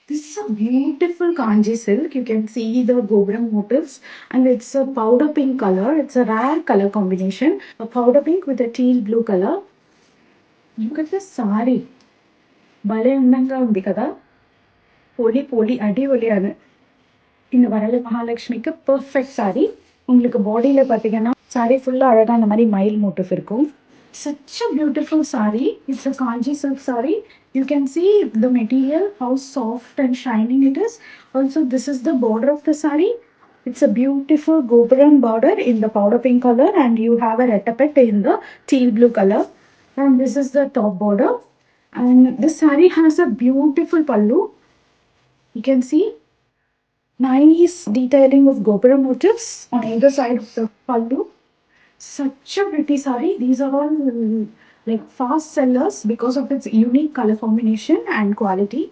This is a beautiful kanji silk. You can see the Gobram motifs, and it's a powder pink color. It's a rare color combination. A powder pink with a teal blue color. Look at this saree. భలే అందంగా ఉంది కదా! పోలి పోలి அடிபொலியான இந்த வரல மகாலட்சுமிக்கு perfect sorry. உங்களுக்கு பாடியில பார்த்தீங்கன்னா, சாரி ஃபுல்லா அழகா இந்த மாரி மயில் மோட்டிஃப் இருக்கும். Such a beautiful saree. It's a kanji silk saree. You can see the material, how soft and shining it is. Also, this is the border of the saree. It's a beautiful Gopuram border in the powder pink color, and you have a retapet in the teal blue color. And this is the top border. And this saree has a beautiful pallu. You can see nice detailing of Gopuram motifs on either side of the pallu. Such a pretty saree. These are all like fast sellers because of its unique color combination and quality.